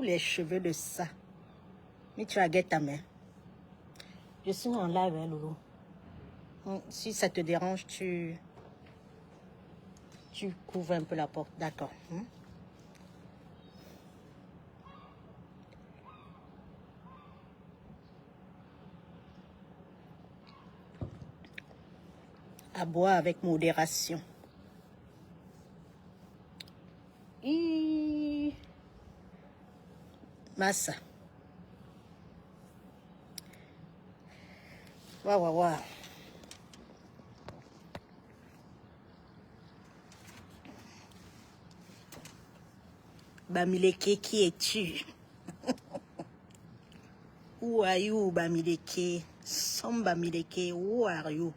tous les cheveux de ça. Mais tu as guette ta main. Je suis en live, hein, Loulou. Si ça te dérange, tu couvres un peu la porte. D'accord. À boire avec modération. Massa. Waouh. Bamileke, qui es-tu? Who are you, Bamileke? Some Bamileke, who are you?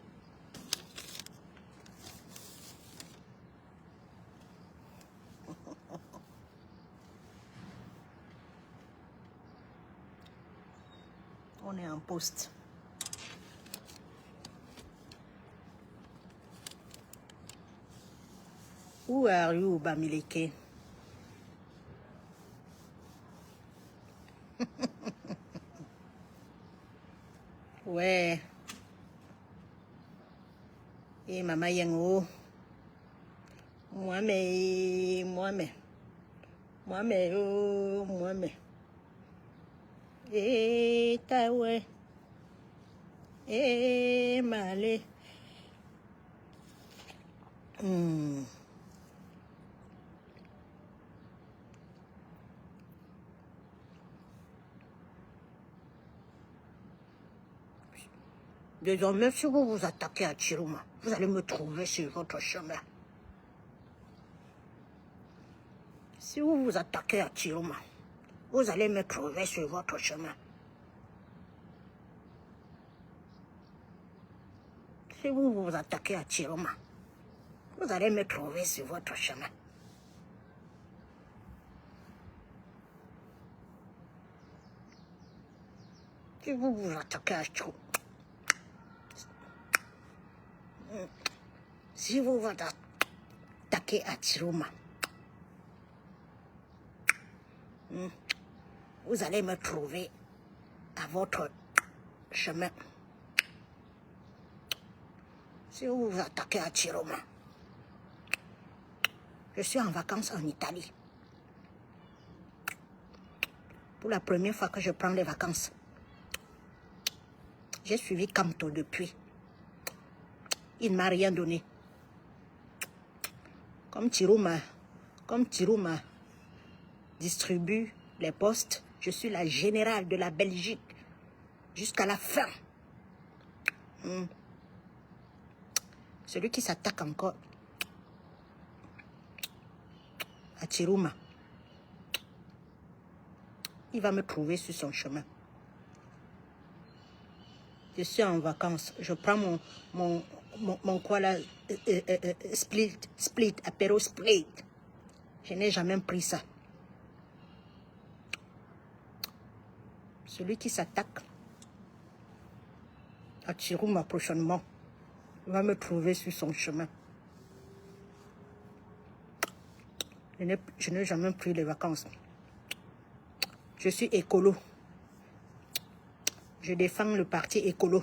On est en poste. Who are you, Bamileke? Ouais. Et maman Yango. Moi-même. Et taoué. Et malé. Désormais, si vous vous attaquez à Chiroma, vous allez me trouver sur votre chemin. Si vous vous attaquez à Chiroma, vous allez me trouver sur votre chemin. Si vous vous attaquez à Chiroma, vous allez me trouver sur votre chemin. Si vous vous attaquez à Chiroma, si vous vous attaquez à Chiroma, vous allez me trouver à votre chemin. Si vous vous attaquez à Chiroma, je suis en vacances en Italie. Pour la première fois que je prends les vacances, j'ai suivi Camto depuis. Il ne m'a rien donné. Comme Chiroma distribue les postes, je suis la générale de la Belgique jusqu'à la fin. Celui qui s'attaque encore à Chiroma, il va me trouver sur son chemin. Je suis en vacances, je prends mon quoi là, split, apéro split. Je n'ai jamais pris ça. Celui qui s'attaque à Chiroma prochainement va me trouver sur son chemin. Je n'ai jamais pris les vacances. Je suis écolo. Je défends le parti écolo.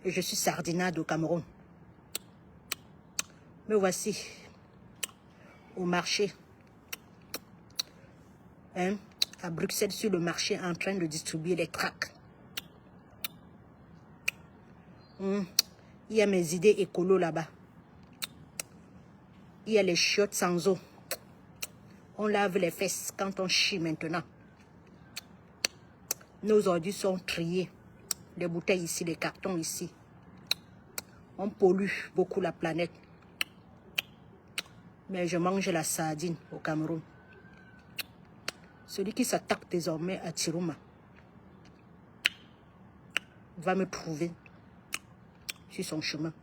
Et je suis sardinade au Cameroun. Me voici au marché. À Bruxelles, sur le marché, en train de distribuer les tracts. Il y a mes idées écolo là-bas. Il y a les chiottes sans eau. On lave les fesses quand on chie maintenant. Nos ordures sont triées. Les bouteilles ici, les cartons ici. On pollue beaucoup la planète. Mais je mange la sardine au Cameroun. Celui qui s'attaque désormais à Chiroma va me trouver sur son chemin.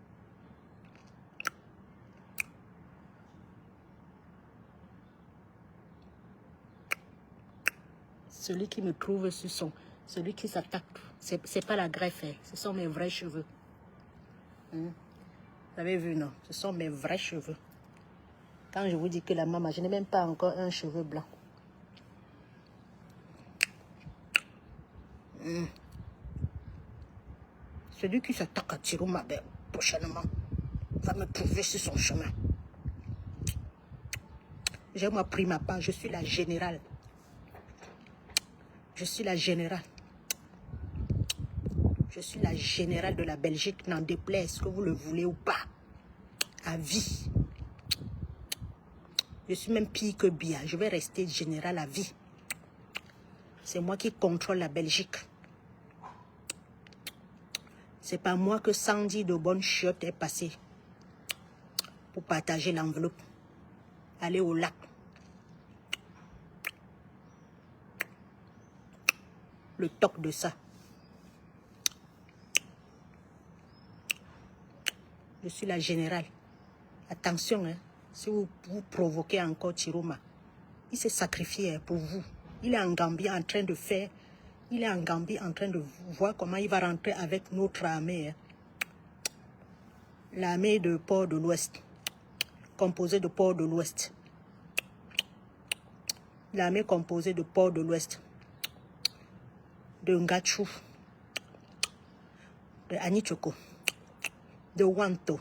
Celui qui me trouve sur son... Celui qui s'attaque, c'est pas la greffe, hein. Ce sont mes vrais cheveux. Vous avez vu, non? Ce sont mes vrais cheveux. Quand je vous dis que la maman, je n'ai même pas encore un cheveu blanc. Celui qui s'attaque à Tiruma, ben, prochainement, va me trouver sur son chemin. J'ai moi pris ma part, je suis la générale. Je suis la générale. Je suis la générale de la Belgique, n'en déplaise que vous le voulez ou pas. À vie. Je suis même pire que Bia. Je vais rester générale à vie. C'est moi qui contrôle la Belgique. C'est pas moi que Sandy de bonne chiotte est passé pour partager l'enveloppe. Aller au lac. Le toc de ça. Je suis la générale. Attention, hein, si vous provoquez encore Tiruma, il s'est sacrifié pour vous. Il est en Gambie en train de faire, il est en Gambie en train de voir comment il va rentrer avec notre armée. Hein. L'armée de Port de l'Ouest, composée de Port de l'Ouest. L'armée composée de Port de l'Ouest, de Ngachou, de Anichoko, de Wanto,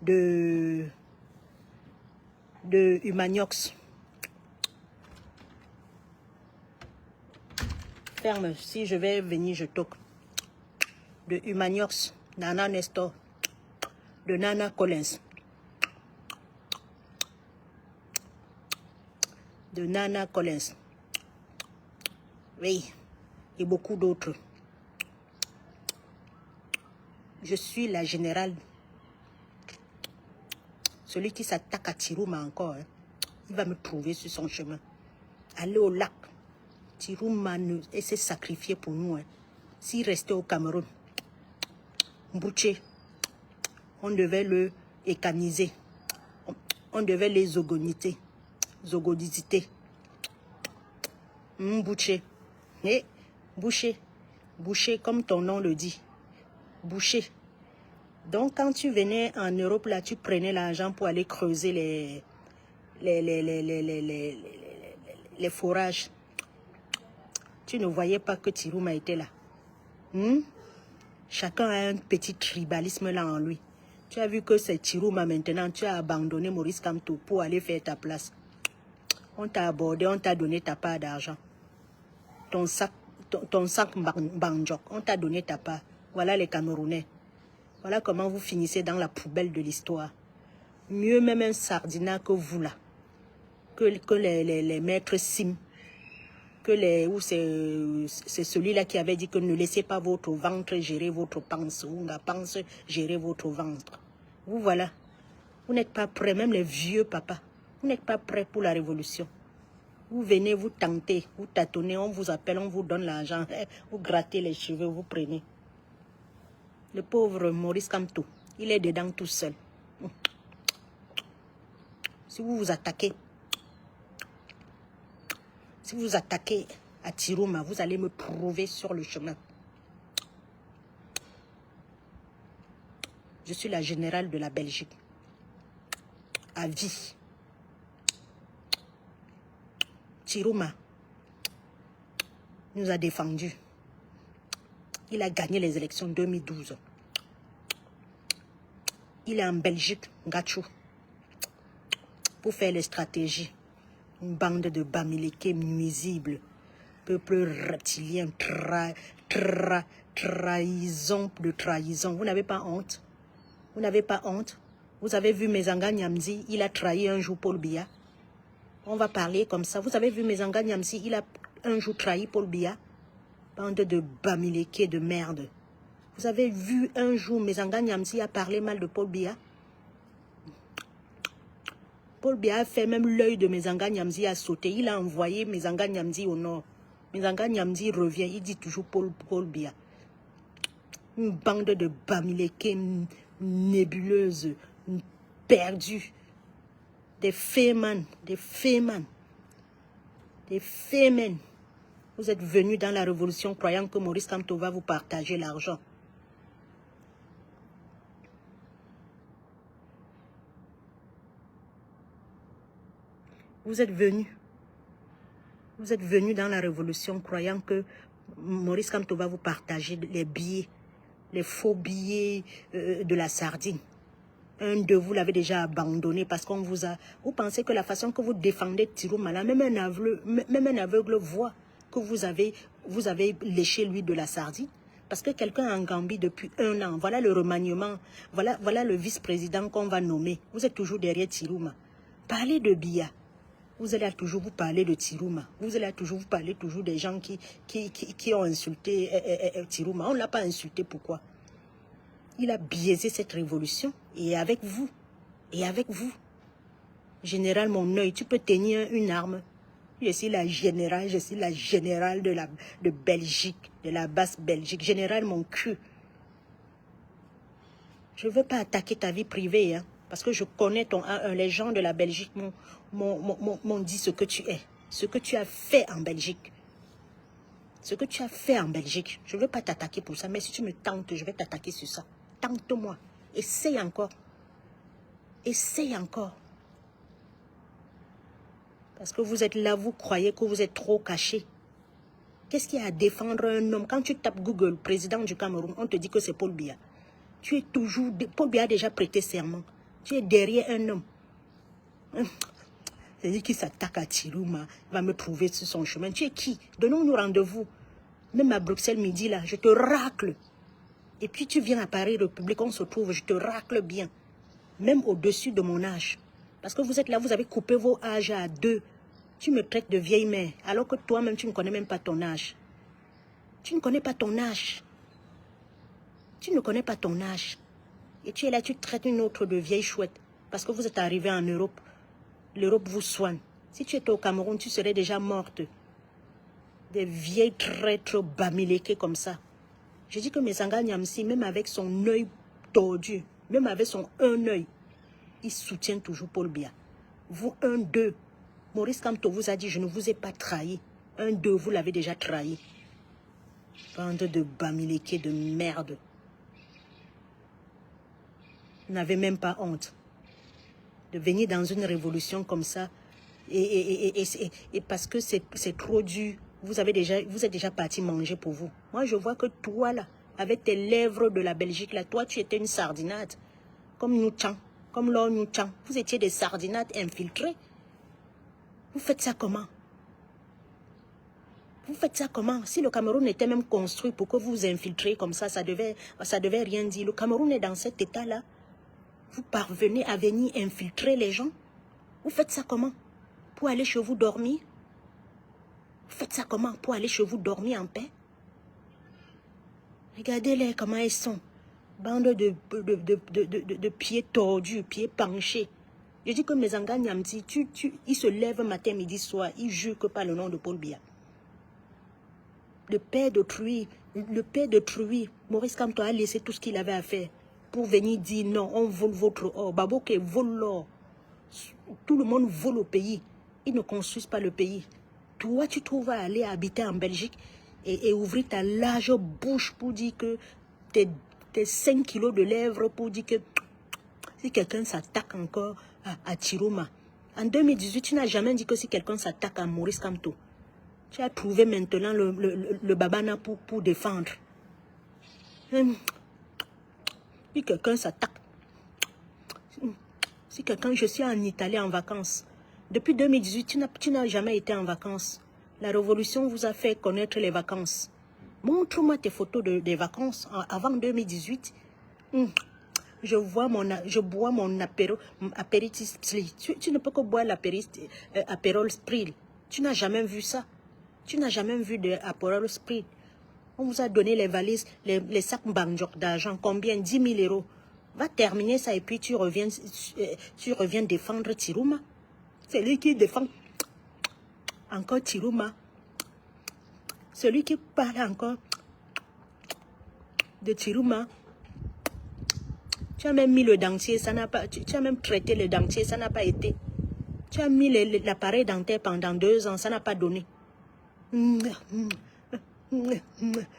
de Humaniox. Ferme, si je vais venir, je toque. De Humaniox, Nana Nestor, de Nana Collins, de Nana Collins. Oui, et beaucoup d'autres. Je suis la générale. Celui qui s'attaque à Tiruma encore, hein, il va me trouver sur son chemin. Allez au lac. Tiruma s'est sacrifié pour nous. Hein. S'il restait au Cameroun, Mbouché, on devait le écaniser. On devait les zogoniter. Zogodisiter. Mbouché. Et boucher. Boucher, comme ton nom le dit. Boucher. Donc, quand tu venais en Europe, là, tu prenais l'argent pour aller creuser les forages. Tu ne voyais pas que Tiruma était là. Chacun a un petit tribalisme là en lui. Tu as vu que c'est Tiruma maintenant, tu as abandonné Maurice Kamto pour aller faire ta place. On t'a abordé, on t'a donné ta part d'argent. Ton sac Banjok, on t'a donné ta part. Voilà les Camerounais. Voilà comment vous finissez dans la poubelle de l'histoire. Mieux même un sardinat que vous là. Que les maîtres Sim. C'est celui-là qui avait dit que ne laissez pas votre ventre gérer votre panse. Ou la panse gérer votre ventre. Vous voilà. Vous n'êtes pas prêts, même les vieux papas. Vous n'êtes pas prêts pour la révolution. Vous venez, vous tentez, vous tâtonnez, on vous appelle, on vous donne l'argent. Vous grattez les cheveux, vous prenez. Le pauvre Maurice Kamto, il est dedans tout seul. Si vous vous attaquez à Tiruma, vous allez me trouver sur le chemin. Je suis la générale de la Belgique. À vie. Tiruma nous a défendus. Il a gagné les élections 2012. Il est en Belgique, Ngachou, pour faire les stratégies. Une bande de bamileke nuisibles, peuple reptilien, trahison de trahison. Vous n'avez pas honte? Vous n'avez pas honte? Vous avez vu Mezanga Nyamzi, il a trahi un jour Paul Biya. On va parler comme ça. Vous avez vu Mezanga Nyamzi, il a un jour trahi Paul Biya. Bande de bamileke de merde. Vous avez vu un jour Mezanga Nyamzi a parlé mal de Paul Biya? Paul Biya a fait même l'œil de Mezanga Nyamzi a sauté. Il a envoyé Mezanga Nyamzi au nord. Mezanga Nyamzi revient, il dit toujours Paul Biya. Une bande de bamileke nébuleuses, perdues. Des fémans. Vous êtes venus dans la révolution croyant que Maurice Kamto va vous partager l'argent. Vous êtes venus Vous êtes venu dans la révolution croyant que Maurice Kamto va vous partager les billets, les faux billets de la sardine. Un de vous l'avez déjà abandonné parce qu'on vous a... Vous pensez que la façon que vous défendez Tirouma, là, même un aveugle voit que vous avez léché lui de la sardine. Parce que quelqu'un en Gambie depuis 1 an, voilà le remaniement, voilà le vice-président qu'on va nommer. Vous êtes toujours derrière Tirouma. Parlez de Biya. Vous allez toujours vous parler de Tirouma. Vous allez toujours vous parler des gens qui ont insulté Tirouma. On ne l'a pas insulté, pourquoi? Il a biaisé cette révolution et avec vous, général mon œil, tu peux tenir une arme. Je suis la générale de Belgique, de la basse Belgique, général mon cul. Je ne veux pas attaquer ta vie privée, hein, parce que je connais les gens de la Belgique m'ont dit ce que tu es, ce que tu as fait en Belgique. Ce que tu as fait en Belgique, je ne veux pas t'attaquer pour ça, mais si tu me tentes, je vais t'attaquer sur ça. Tente-moi. Essaye encore. Essaye encore. Parce que vous êtes là, vous croyez que vous êtes trop caché. Qu'est-ce qu'il y a à défendre un homme? Quand tu tapes Google, président du Cameroun, on te dit que c'est Paul Biya. Tu es toujours... Paul Biya a déjà prêté serment. Tu es derrière un homme. C'est-à-dire qu'il s'attaque à Tirouma, il va me trouver sur son chemin. Tu es qui? Donnons-nous rendez-vous. Même à Bruxelles midi, là, je te racle. Et puis tu viens à Paris République, on se trouve, je te racle bien. Même au-dessus de mon âge. Parce que vous êtes là, vous avez coupé vos âges à 2. Tu me traites de vieille mère, alors que toi-même, tu ne connais même pas ton âge. Tu ne connais pas ton âge. Tu ne connais pas ton âge. Et tu es là, tu traites une autre de vieille chouette. Parce que vous êtes arrivé en Europe. L'Europe vous soigne. Si tu étais au Cameroun, tu serais déjà morte. Des vieilles traîtres bamilekées comme ça. Je dis que Mesanga Nyamsi, même avec son œil tordu, même avec son un œil, il soutient toujours Paul Biya. Vous, 1-2. Maurice Kamto vous a dit, je ne vous ai pas trahi. 1-2, vous l'avez déjà trahi. Bande de bamilekés de merde. Vous n'avez même pas honte de venir dans une révolution comme ça. Et parce que c'est trop dur. Vous êtes déjà parti manger pour vous. Moi, je vois que toi, là, avec tes lèvres de la Belgique, là, toi, tu étais une sardinade. Comme nous, comme l'or nous. Vous étiez des sardinades infiltrées. Vous faites ça comment? Vous faites ça comment? Si le Cameroun était même construit pour que vous vous infiltriez comme ça, ça devait rien dire. Le Cameroun est dans cet état-là. Vous parvenez à venir infiltrer les gens? Vous faites ça comment? Pour aller chez vous dormir? Vous faites ça comment? Pour aller chez vous dormir en paix? Regardez-les comment ils sont. Bande de pieds tordus, pieds penchés. Je dis que mes Nyamti, ils se lèvent matin, midi, soir, ils jurent que par le nom de Paul Biya. Le père d'autrui, Maurice Kamto a laissé tout ce qu'il avait à faire pour venir dire non, on vole votre or. Baboke vole l'or. Tout le monde vole au pays. Ils ne construisent pas le pays. Toi, tu trouves à aller habiter en Belgique et ouvrir ta large bouche pour dire que tes 5 kilos de lèvres pour dire que si quelqu'un s'attaque encore à Tirouma. En 2018, tu n'as jamais dit que si quelqu'un s'attaque à Maurice Kamto, tu as trouvé maintenant le babana pour défendre. Si quelqu'un s'attaque, si quelqu'un, je suis en Italie en vacances. Depuis 2018, tu n'as jamais été en vacances. La révolution vous a fait connaître les vacances. Montre-moi tes photos des vacances avant 2018. Je bois mon apéritif. Tu ne peux que boire l'apérol Spril. Tu n'as jamais vu ça. Tu n'as jamais vu de apérol Spril. On vous a donné les valises, les sacs banjok d'argent. Combien? 10 000 euros. Va terminer ça et puis tu reviens défendre Tirouma. C'est lui qui défend encore Tirouma. Celui qui parle encore de Tirouma. Tu as même mis le dentier, ça n'a pas. Tu as même traité le dentier, ça n'a pas été. Tu as mis l'appareil dentaire pendant 2 ans, ça n'a pas donné.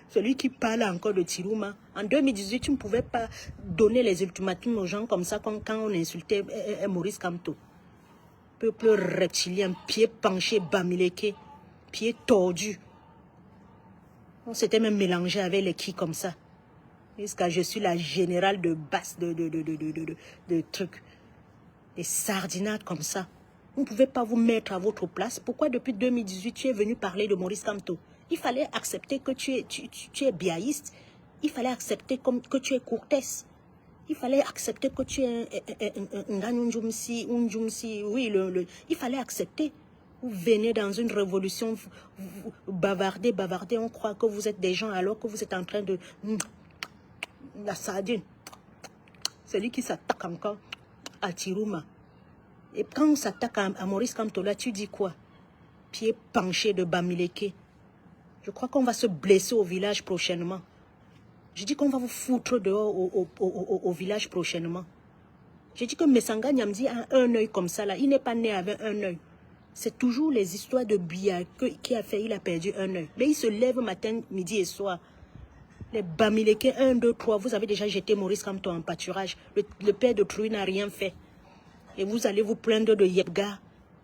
Celui qui parle encore de Tirouma. En 2018, tu ne pouvais pas donner les ultimatums aux gens comme ça quand on insultait Maurice Kamto. Peuple reptilien, pied penché, bamileke. pieds tordus. On s'était même mélangé avec les qui comme ça. Jusqu'à je suis la générale de basse de trucs. Des sardinades comme ça. Vous ne pouvez pas vous mettre à votre place. Pourquoi depuis 2018 tu es venu parler de Maurice Kamto? Il fallait accepter que tu es biaïste. Il fallait accepter que tu es courtesse. Il fallait accepter que tu es un Njumsi. Oui, il fallait accepter. Vous venez dans une révolution, vous bavardez. On croit que vous êtes des gens alors que vous êtes en train de... La sardine. Celui qui s'attaque encore à Tirouma. Et quand on s'attaque à Maurice Kamto, là, tu dis quoi? Pied penché de Bamileke. Je crois qu'on va se blesser au village prochainement. Je dis qu'on va vous foutre dehors au village prochainement. Je dis que Messanga Nyamdi a un œil comme ça, là. Il n'est pas né avec un œil. C'est toujours les histoires de Bia qui a fait, il a perdu un œil. Mais il se lève matin, midi et soir. Les Bamileke 1, 2, 3, vous avez déjà jeté Maurice Kamto en pâturage. Le père de Trouy n'a rien fait. Et vous allez vous plaindre de Yebga.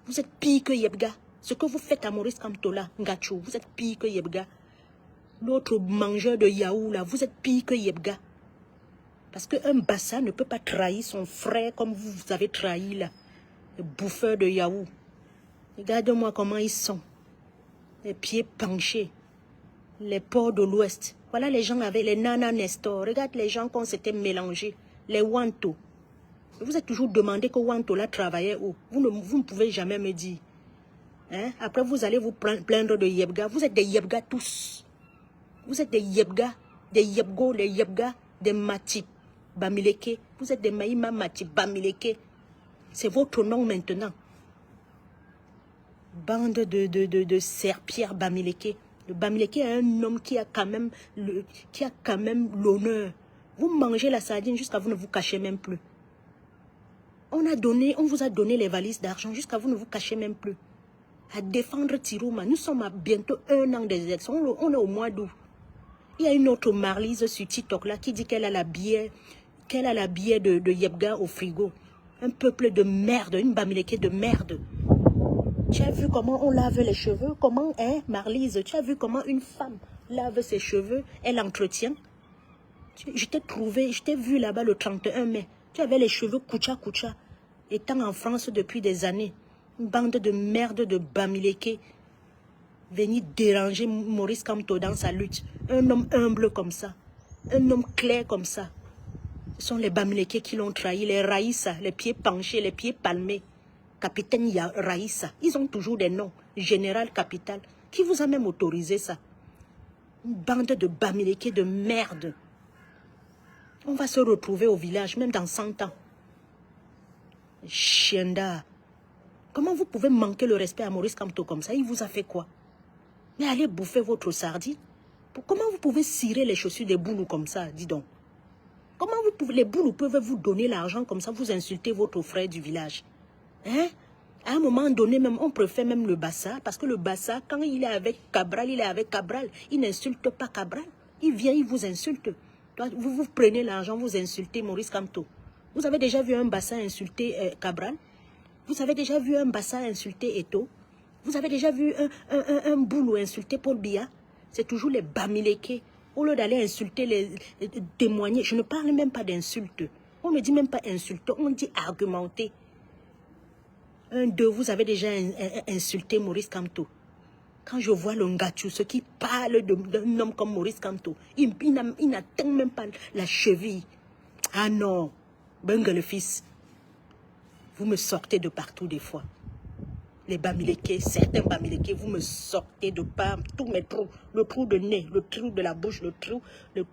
Vous êtes pire que Yebga. Ce que vous faites à Maurice Kamto là, Ngachou, vous êtes pire que Yebga. L'autre mangeur de Yaou là, vous êtes pire que Yebga. Parce qu'un Bassa ne peut pas trahir son frère comme vous avez trahi là. Le bouffeur de Yaou. Regarde-moi comment ils sont. Les pieds penchés. Les porcs de l'Ouest. Voilà les gens avec les Nana Nestor. Regarde les gens qu'on s'était mélangés. Les Wanto. Vous êtes toujours demandé que Wanto là travaillait où? Vous ne pouvez jamais me dire. Hein? Après, vous allez vous plaindre de Yebga. Vous êtes des Yebga tous. Vous êtes des Yebga, des Yebgo, les Yebga, des Matip Bamileke. Vous êtes des Maïma Matip Bamileke. C'est votre nom maintenant. Bande de serpillères Bamileke. Le Bamileke est un homme qui a quand même l'honneur. Vous mangez la sardine jusqu'à vous ne vous cachez même plus. On vous a donné les valises d'argent jusqu'à vous ne vous cachez même plus. À défendre Tirouma. Nous sommes à bientôt 1 an des élections. On est au mois d'août. Il y a une autre Marlise sur TikTok là qui dit qu'elle a la bière de Yebga au frigo. Un peuple de merde, une Bamileke de merde. Tu as vu comment on lave les cheveux? Comment, hein, Marlise? Tu as vu comment une femme lave ses cheveux? Elle entretient. Je t'ai vu là-bas le 31 mai. Tu avais les cheveux koucha. Étant en France depuis des années. Une bande de merde de Bamileke. Venir déranger Maurice Kamto dans sa lutte. Un homme humble comme ça. Un homme clair comme ça. Ce sont les Bamileke qui l'ont trahi. Les Raïssa, les pieds penchés, les pieds palmés. Capitaine Raïssa. Ils ont toujours des noms. Général Capital. Qui vous a même autorisé ça? Une bande de Bamileke de merde. On va se retrouver au village, même dans 100 ans. Chienda. Comment vous pouvez manquer le respect à Maurice Kamto comme ça? Il vous a fait quoi? Mais allez bouffer votre sardine. Comment vous pouvez cirer les chaussures des boulous comme ça, dis donc? Comment les boulous peuvent vous donner l'argent comme ça, vous insulter votre frère du village? Hein? À un moment donné, même, on préfère même le Bassa, parce que le Bassa, quand il est avec Cabral, il n'insulte pas Cabral. Il vient, il vous insulte. Vous prenez l'argent, vous insultez Maurice Kamto. Vous avez déjà vu un Bassa insulter Cabral? Vous avez déjà vu un Bassa insulter Eto? Vous avez déjà vu un boulot insulter Paul Biya? C'est toujours les Bamileke. Au lieu d'aller insulter, témoigner, je ne parle même pas d'insultes. On ne dit même pas insulter, on dit argumenter. Vous avez déjà insulté Maurice Kamto. Quand je vois le Ngachou, ceux qui parlent d'un homme comme Maurice Kamto, il n'atteint même pas la cheville. Ah non, Bengue le fils, vous me sortez de partout des fois. Les Bamileke, certains Bamileke, vous me sortez de par tous mes trous. Le trou de nez, le trou de la bouche, le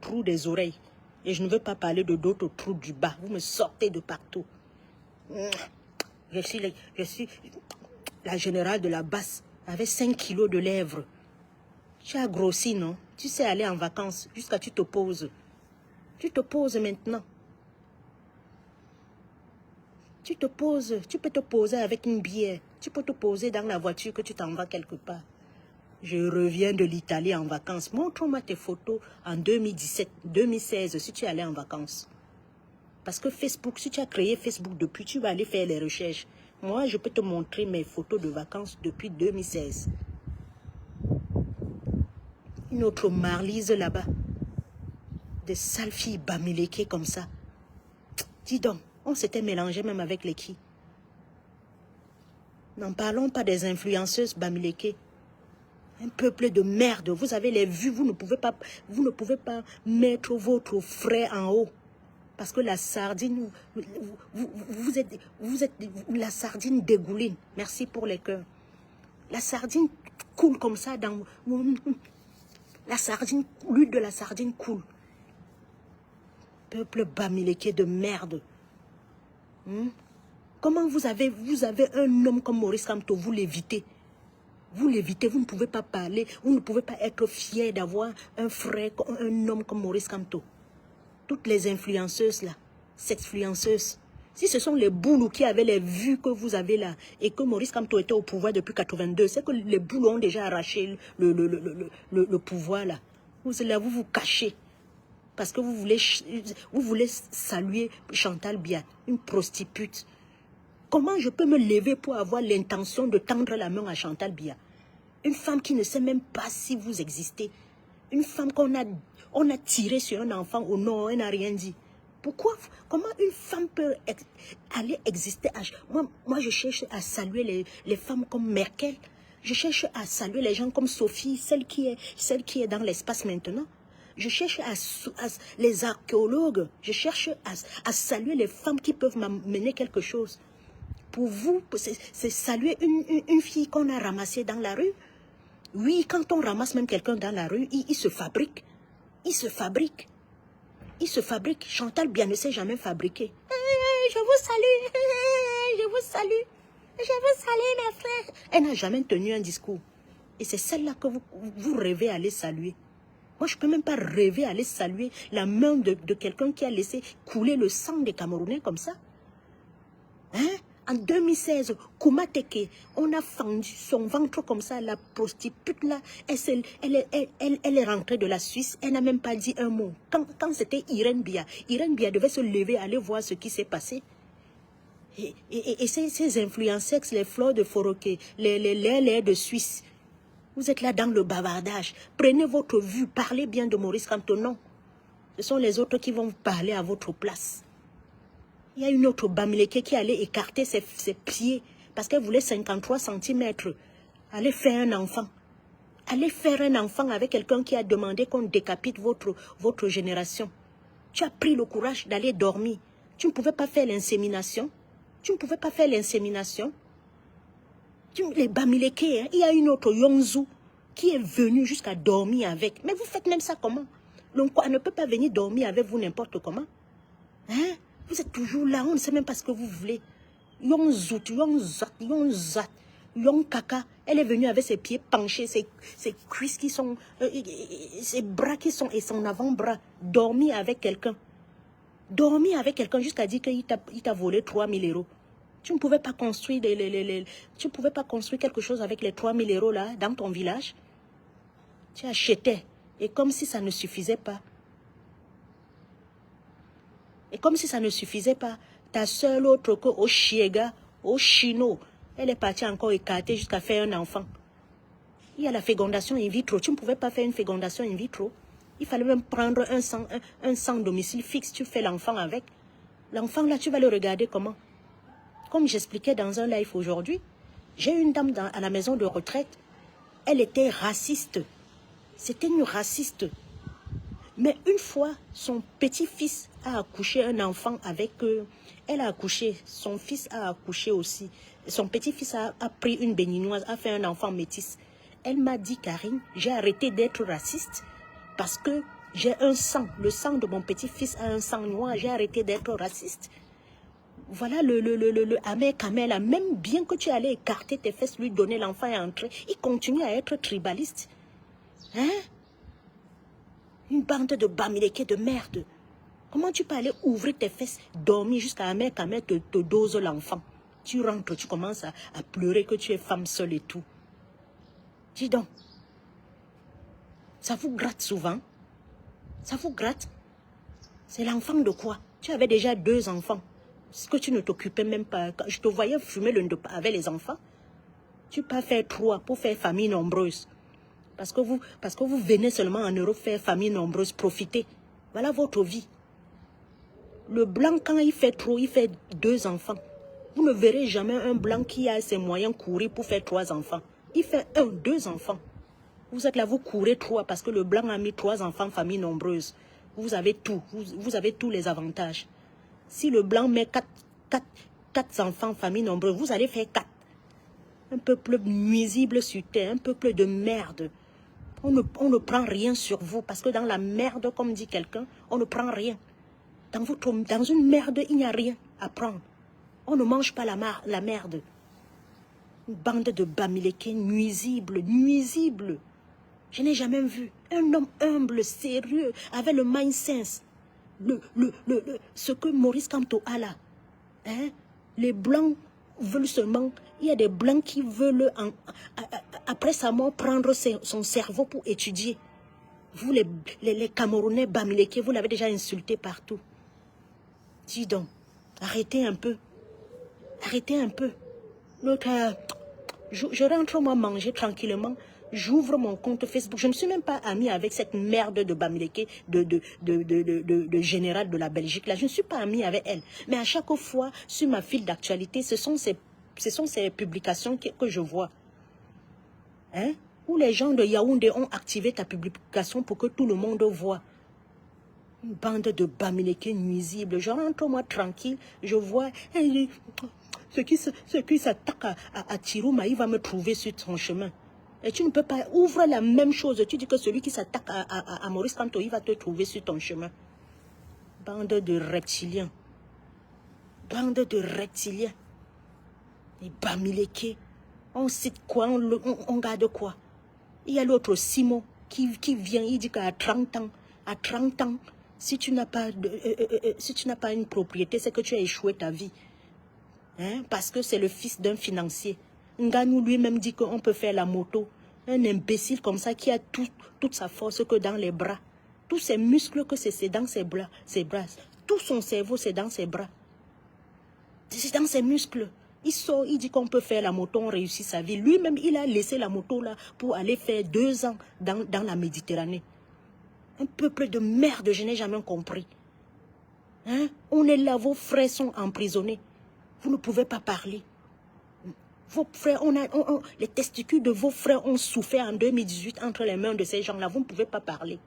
trou des oreilles. Et je ne veux pas parler de d'autres trous du bas. Vous me sortez de partout. Je suis la générale de la basse avec 5 kilos de lèvres. Tu as grossi, non? Tu sais aller en vacances jusqu'à tu te poses. Tu te poses maintenant. Tu te poses. Tu peux te poser avec une bière. Tu peux te poser dans la voiture que tu t'en vas quelque part. Je reviens de l'Italie en vacances. Montre-moi tes photos en 2017, 2016 si tu es allé en vacances. Parce que Facebook, si tu as créé Facebook depuis, tu vas aller faire les recherches. Moi, je peux te montrer mes photos de vacances depuis 2016. Une autre Marlise là-bas. Des sales filles bamilékées comme ça. Dis donc, on s'était mélangé même avec les qui. N'en parlons pas des influenceuses bamilékées. Un peuple de merde. Vous avez les vues, vous ne pouvez pas mettre votre frère en haut. Parce que la sardine, vous êtes la sardine dégouline. Merci pour les cœurs. La sardine coule comme ça dans... La sardine, l'huile de la sardine coule. Peuple bamiléké de merde. Comment vous avez un homme comme Maurice Kamto, vous l'évitez. Vous l'évitez, vous ne pouvez pas parler, vous ne pouvez pas être fier d'avoir un frère, un homme comme Maurice Kamto. Toutes les influenceuses là, sexfluenceuses, si ce sont les boulous qui avaient les vues que vous avez là, et que Maurice Kamto était au pouvoir depuis 82, c'est que les boulous ont déjà arraché le pouvoir là. Vous vous cachez. Parce que vous voulez saluer Chantal Biya, une prostitute. Comment je peux me lever pour avoir l'intention de tendre la main à Chantal Biya? Une femme qui ne sait même pas si vous existez. Une femme qu'on a tirée sur un enfant au nom, elle n'a rien dit. Pourquoi? Comment une femme peut aller exister? Moi, je cherche à saluer les femmes comme Merkel. Je cherche à saluer les gens comme Sophie, celle qui est dans l'espace maintenant. Je cherche les archéologues. Je cherche à saluer les femmes qui peuvent m'amener quelque chose. Pour vous, c'est saluer une fille qu'on a ramassée dans la rue. Oui, quand on ramasse même quelqu'un dans la rue, il se fabrique. Il se fabrique. Il se fabrique. Chantal Biya ne s'est jamais fabriqué. Je vous salue. Je vous salue. Je vous salue, mes frères. Elle n'a jamais tenu un discours. Et c'est celle-là que vous rêvez aller saluer. Moi, je ne peux même pas rêver aller saluer la main de quelqu'un qui a laissé couler le sang des Camerounais comme ça. Hein? En 2016, Kouma Teke, on a fendu son ventre comme ça, la prostitute là, elle est rentrée de la Suisse, elle n'a même pas dit un mot. Quand c'était Irène Biya devait se lever, aller voir ce qui s'est passé. Et ces influenceurs, les fleurs de Foroké, les de Suisse, vous êtes là dans le bavardage. Prenez votre vue, parlez bien de Maurice Kamto. Non, ce sont les autres qui vont parler à votre place. Il y a une autre Bamiléké qui allait écarter ses pieds parce qu'elle voulait 53 cm. Allez faire un enfant. Allez faire un enfant avec quelqu'un qui a demandé qu'on décapite votre génération. Tu as pris le courage d'aller dormir. Tu ne pouvais pas faire l'insémination. Tu ne pouvais pas faire l'insémination. Les Bamiléké, hein, il y a une autre Yongzu qui est venue jusqu'à dormir avec. Mais vous faites même ça comment? Donc, elle ne peut pas venir dormir avec vous n'importe comment. Hein? Vous êtes toujours là, on ne sait même pas ce que vous voulez. Yongzut, Yong Kaka, elle est venue avec ses pieds penchés, ses cuisses qui sont, ses bras qui sont et son avant-bras. Dormir avec quelqu'un. Dormir avec quelqu'un jusqu'à dire qu'il t'a volé 3 000 €. Tu ne pouvais pas construire tu ne pouvais pas construire quelque chose avec les 3 000 € là, dans ton village. Tu achetais. Et comme si ça ne suffisait pas. Et comme si ça ne suffisait pas, ta seule autre que au Chiega, au Chino, elle est partie encore écarter jusqu'à faire un enfant. Il y a la fécondation in vitro. Tu ne pouvais pas faire une fécondation in vitro. Il fallait même prendre un sang domicile fixe. Tu fais l'enfant avec. L'enfant là, tu vas le regarder comment? Comme j'expliquais dans un live aujourd'hui, j'ai une dame à la maison de retraite. Elle était raciste. C'était une raciste. Mais une fois, son petit-fils a accouché un enfant avec... elle a accouché, son fils a accouché aussi. Son petit-fils a pris une béninoise, a fait un enfant métis. Elle m'a dit, Karine, j'ai arrêté d'être raciste parce que j'ai un sang. Le sang de mon petit-fils a un sang noir. J'ai arrêté d'être raciste. Voilà le Ahmed Kamel, même bien que tu allais écarter tes fesses, lui donner l'enfant et entrer, il continue à être tribaliste. Hein? Une bande de Bamiléké de merde. Comment tu peux aller ouvrir tes fesses, dormir jusqu'à Ahmed Kamel te dose l'enfant? Tu rentres, tu commences à pleurer que tu es femme seule et tout. Dis donc. Ça vous gratte souvent? Ça vous gratte? C'est l'enfant de quoi? Tu avais déjà 2 enfants. Est-ce que tu ne t'occupais même pas? Je te voyais fumer avec les enfants. Tu peux faire 3 pour faire famille nombreuse. Parce que vous venez seulement en Europe faire famille nombreuse, profiter. Voilà votre vie. Le blanc, quand il fait trop, il fait 2 enfants. Vous ne verrez jamais un blanc qui a ses moyens courir pour faire 3 enfants. Il fait 1, 2 enfants. Vous êtes là, vous courez 3 parce que le blanc a mis 3 enfants, famille nombreuse. Vous avez tout. Vous avez tous les avantages. Si le blanc met 4 enfants, famille nombreuse, vous allez faire 4. Un peuple nuisible sur terre, un peuple de merde. On ne prend rien sur vous parce que dans la merde, comme dit quelqu'un, on ne prend rien. Dans une merde, il n'y a rien à prendre. On ne mange pas la merde. Une bande de bamileke nuisibles, nuisibles. Je n'ai jamais vu un homme humble, sérieux, avec le mind sense. Ce que Maurice Kamto a là. Hein? Les blancs veulent seulement... Il y a des blancs qui veulent, après sa mort, prendre son cerveau pour étudier. Vous, les Camerounais bamileke, vous l'avez déjà insulté partout. Dis donc, arrêtez un peu. Arrêtez un peu. L'autre, je rentre moi manger tranquillement. J'ouvre mon compte Facebook. Je ne suis même pas amie avec cette merde de bamileke, de général de la Belgique. Là, je ne suis pas amie avec elle. Mais à chaque fois, sur ma file d'actualité, ce sont ces publications que je vois. Hein? Où les gens de Yaoundé ont activé ta publication pour que tout le monde voit. Une bande de bamileke nuisibles. Je rentre moi tranquille. Je vois... Ceux qui s'attaquent à Tirouma, il va me trouver sur son chemin. Et tu ne peux pas... Ouvre la même chose. Tu dis que celui qui s'attaque à Maurice Kamto, il va te trouver sur ton chemin. Bande de reptiliens. Bande de reptiliens. Les bamileke. On cite quoi? On garde quoi? Il y a l'autre Simon qui vient, il dit qu'à 30 ans, si tu n'as pas une propriété, c'est que tu as échoué ta vie. Hein? Parce que c'est le fils d'un financier. Nganou lui-même dit qu'on peut faire la moto. Un imbécile comme ça qui a toute sa force que dans les bras. Tous ses muscles que c'est dans ses bras. Tout son cerveau, c'est dans ses bras. C'est dans ses muscles. Il sort, il dit qu'on peut faire la moto, on réussit sa vie. Lui-même, il a laissé la moto là pour aller faire 2 ans dans la Méditerranée. Un peuple de merde, je n'ai jamais compris. Hein? On est là, vos frères sont emprisonnés. Vous ne pouvez pas parler. Vos frères, les testicules de vos frères ont souffert en 2018 entre les mains de ces gens-là. Vous ne pouvez pas parler.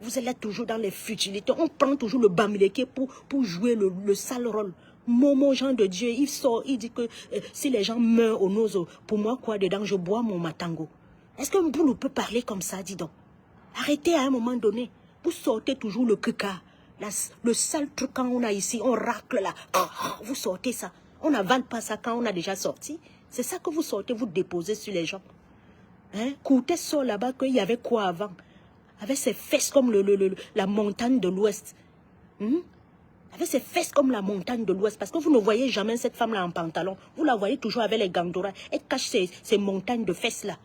Vous êtes là toujours dans les futilités. On prend toujours le bamileke pour jouer le sale rôle. Momo, Jean de Dieu, il sort, il dit que si les gens meurent au nozo, pour moi, quoi dedans, je bois mon matango. Est-ce qu'un boulot peut parler comme ça, dis donc? Arrêtez à un moment donné. Vous sortez toujours le keka. Le sale truc quand on a ici, on racle là. Vous sortez ça. On n'avale pas ça quand on a déjà sorti. C'est ça que vous sortez, vous déposez sur les gens. Hein? Coutez sort là-bas qu'il y avait quoi avant? Avec ses fesses comme la montagne de l'Ouest. Avec ses fesses comme la montagne de l'Ouest. Parce que vous ne voyez jamais cette femme-là en pantalon. Vous la voyez toujours avec les gandoras. Elle cache ces montagnes de fesses-là.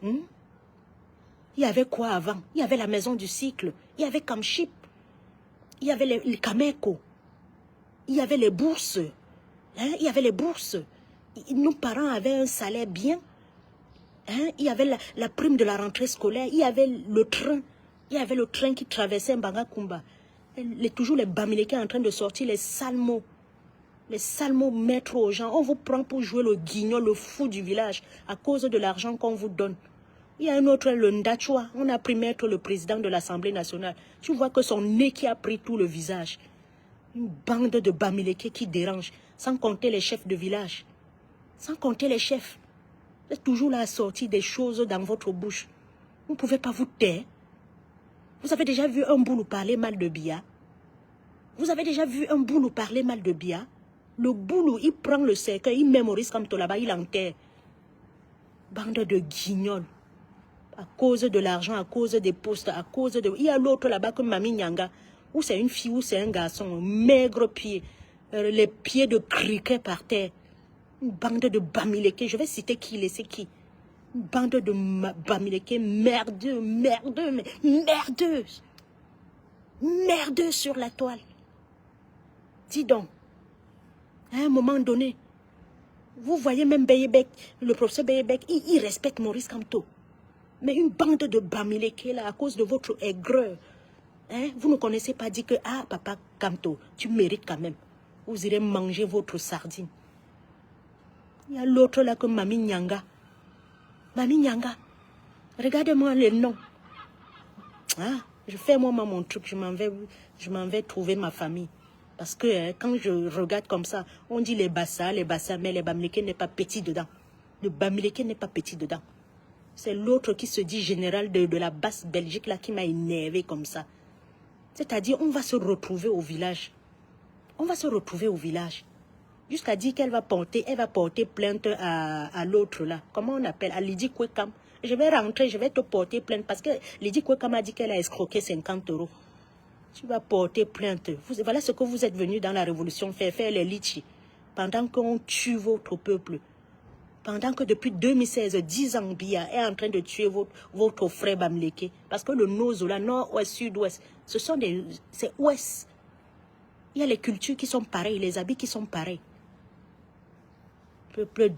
Il y avait quoi avant? Il y avait la maison du cycle. Il y avait Kamship. Il y avait les Kameko. Il y avait les bourses. Hein? Il y avait les bourses. Nos parents avaient un salaire bien. Hein? Il y avait la prime de la rentrée scolaire. Il y avait le train. Il y avait le train qui traversait Mbangakumba. Toujours les bamileke en train de sortir les salmos. Les salmos mettre aux gens. On vous prend pour jouer le guignol, le fou du village, à cause de l'argent qu'on vous donne. Il y a un autre, le Ndachwa. On a pris mettre le président de l'Assemblée nationale. Tu vois que son nez qui a pris tout le visage. Une bande de bamileke qui dérange. Sans compter les chefs de village. Sans compter les chefs. Vous êtes toujours là à sortir des choses dans votre bouche. Vous ne pouvez pas vous taire. Vous avez déjà vu un boulou parler mal de Bia? Vous avez déjà vu un boulou parler mal de Bia? Le boulou, il prend le cercueil, il mémorise comme tout là-bas, il enterre. Bande de guignols. À cause de l'argent, à cause des postes, à cause de... Il y a l'autre là-bas comme Mami Nyanga, où c'est une fille, où c'est un garçon, maigre pied, les pieds de criquet par terre. Une bande de bamileke, je vais citer qui, laisser qui. Une bande de bamileke merdeux, merdeux sur la toile. Dis donc, à un moment donné, vous voyez même Beyebek, le professeur Beyebek, il respecte Maurice Kamto. Mais une bande de Bamileke, là, à cause de votre aigreur. Hein? Vous ne connaissez pas dit que, ah, papa Kamto, tu mérites quand même. Vous irez manger votre sardine. Il y a l'autre là comme Mami Nyanga. Mami Nyanga, regardez-moi les noms. Ah, je fais moi mon truc, je m'en vais trouver ma famille. Parce que quand je regarde comme ça, on dit les Bassa, mais les Bamileke n'est pas petit dedans. Le Bamileke n'est pas petit dedans. C'est l'autre qui se dit général de la basse Belgique là qui m'a énervé comme ça. C'est-à-dire, on va se retrouver au village. On va se retrouver au village. Jusqu'à dire qu'elle va porter plainte à l'autre là. Comment on appelle? À Lydie Kwekam. Je vais rentrer, je vais te porter plainte parce que Lydie Kwekam a dit qu'elle a escroqué 50 €. Tu vas porter plainte. Voilà ce que vous êtes venus dans la révolution faire les litchis. Pendant qu'on tue votre peuple. Pendant que depuis 2016, 10 ans, Biya est en train de tuer votre frère Bamileke. Parce que le Nozo, là, nord-ouest, sud-ouest, c'est ouest. Il y a les cultures qui sont pareilles, les habits qui sont pareils. Peuple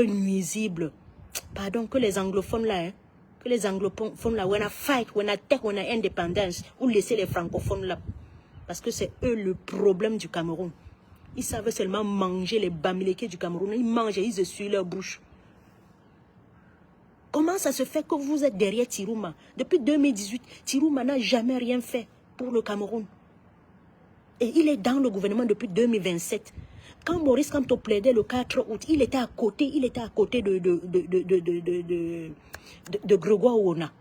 nuisible. Pardon, que les anglophones là, hein, que les anglophones là, when a fight, when a tech, when a independence, ou laisser les francophones là. Parce que c'est eux le problème du Cameroun. Ils savent seulement manger les Bamileke du Cameroun. Ils mangent et ils essuient leur bouche. Comment ça se fait que vous êtes derrière Tirouma? Depuis 2018, Tirouma n'a jamais rien fait pour le Cameroun. Et il est dans le gouvernement depuis 2027. Quand Maurice Kamto plaidait le 4 août, il était à côté de Grégoire Ouona.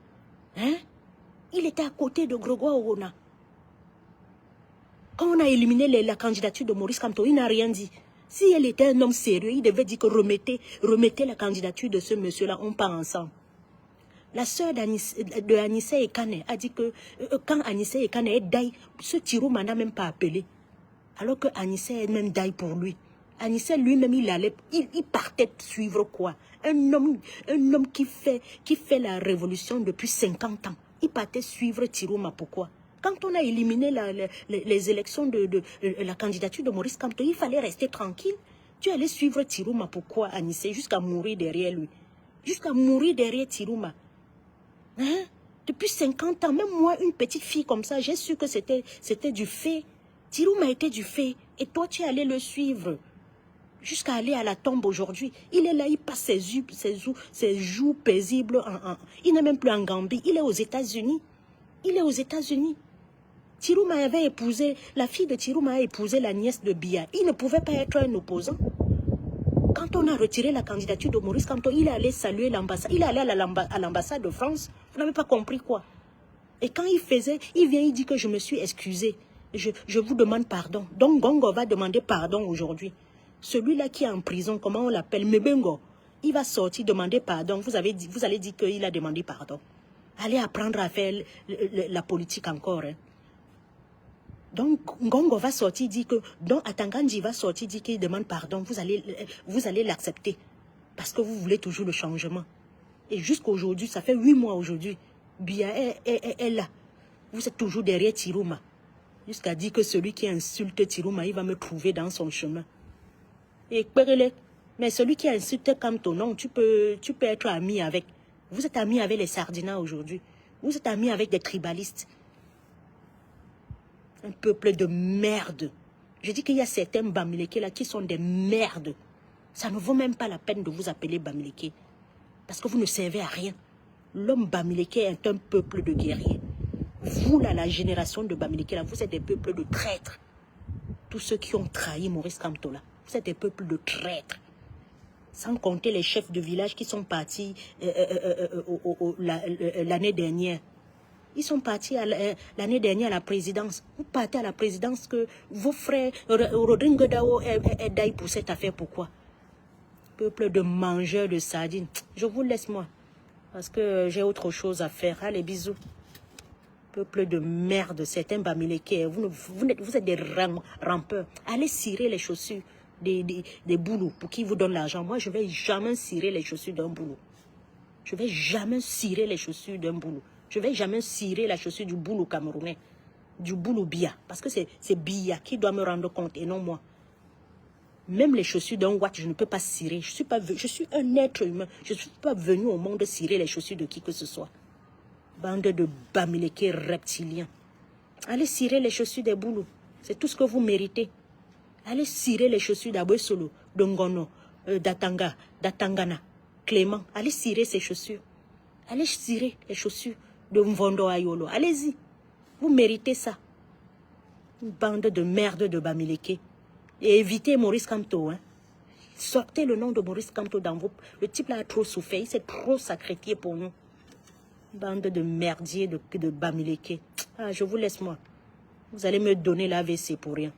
Hein? Il était à côté de Grégoire Ouona. Quand on a éliminé la candidature de Maurice Kamto, il n'a rien dit. Si elle était un homme sérieux, il devait dire que remettez la candidature de ce monsieur-là, on part ensemble. La sœur de Anissé Ekane a dit que quand Anissé Ekane est daï, ce Tirouma n'a même pas appelé. Alors que Anissé est même daï pour lui. Anissé lui-même, il partait suivre quoi? Un homme qui fait la révolution depuis 50 ans. Il partait suivre Tirouma, pourquoi? Quand on a éliminé les élections de la candidature de Maurice Kamto, il fallait rester tranquille. Tu allais suivre Tirouma, pourquoi Anissé? Jusqu'à mourir derrière lui. Jusqu'à mourir derrière Tirouma. Hein? Depuis 50 ans, même moi, une petite fille comme ça, j'ai su que c'était du fait. Tirouma était du fait. Et toi, tu es allé le suivre. Jusqu'à aller à la tombe aujourd'hui. Il est là, il passe ses jours paisibles. Il n'est même plus en Gambie. Il est aux États-Unis. Il est aux États-Unis. Tirouma avait épousé, la fille de Tirouma a épousé la nièce de Biya. Il ne pouvait pas être un opposant. Quand on a retiré la candidature de Maurice Kamto, il est allé saluer l'ambassade. Il est allé à l'ambassade de France. Vous n'avez pas compris quoi? Et quand il vient, il dit que je me suis excusé. Je vous demande pardon. Donc Gongo va demander pardon aujourd'hui. Celui-là qui est en prison, comment on l'appelle? Mebengo. Il va sortir demander pardon. Vous allez dire qu'il a demandé pardon. Allez apprendre à faire la politique encore. Hein. Donc, Ngongo va sortir, dit que... Donc, Atangandji va sortir, dit qu'il demande pardon. Vous allez l'accepter. Parce que vous voulez toujours le changement. Et jusqu'aujourd'hui, ça fait 8 mois aujourd'hui. Biya est là. Vous êtes toujours derrière Tirouma. Jusqu'à dire que celui qui insulte Tirouma, il va me trouver dans son chemin. Et mais celui qui insulte Kamto, non, tu peux être ami avec. Vous êtes ami avec les Sardinas aujourd'hui. Vous êtes ami avec des tribalistes. Un peuple de merde. Je dis qu'il y a certains Bamileke là qui sont des merdes. Ça ne vaut même pas la peine de vous appeler Bamileke. Parce que vous ne servez à rien. L'homme Bamileke est un peuple de guerriers. Vous là, la génération de Bamileke là, vous êtes des peuples de traîtres. Tous ceux qui ont trahi Maurice Kamto là, vous êtes des peuples de traîtres. Sans compter les chefs de village qui sont partis l'année dernière. Ils sont partis l'année dernière à la présidence. Vous partez à la présidence que vos frères, Rodrigue Dao est d'ailleurs pour cette affaire. Pourquoi? Peuple de mangeurs de sardines. Je vous laisse moi. Parce que j'ai autre chose à faire. Allez, bisous. Peuple de merde, certains Bamileke. Vous êtes des rampeurs. Allez cirer les chaussures des boulots pour qui vous donnent l'argent. Moi, je ne vais jamais cirer les chaussures d'un boulot. Je ne vais jamais cirer les chaussures d'un boulot. Je ne vais jamais cirer la chaussure du boulot camerounais, du boulot Biya. Parce que c'est Biya qui doit me rendre compte et non moi. Même les chaussures d'un Watt, je ne peux pas cirer. Je suis un être humain. Je ne suis pas venu au monde cirer les chaussures de qui que ce soit. Bande de bamileke reptiliens. Allez cirer les chaussures des boulous. C'est tout ce que vous méritez. Allez cirer les chaussures d'Abouessolo, de Ngono, d'Atanga, d'Atangana, Clément. Allez cirer ces chaussures. Allez cirer les chaussures de Mvondo Ayolo. Allez-y. Vous méritez ça. Une bande de merde de bamileke. Et évitez Maurice Kamto. Hein. Sortez le nom de Maurice Kamto dans vos... Le type là a trop souffert. Il s'est trop sacrifié pour nous. Bande de merdiers, de bamileke. Ah, je vous laisse moi. Vous allez me donner l'AVC pour rien.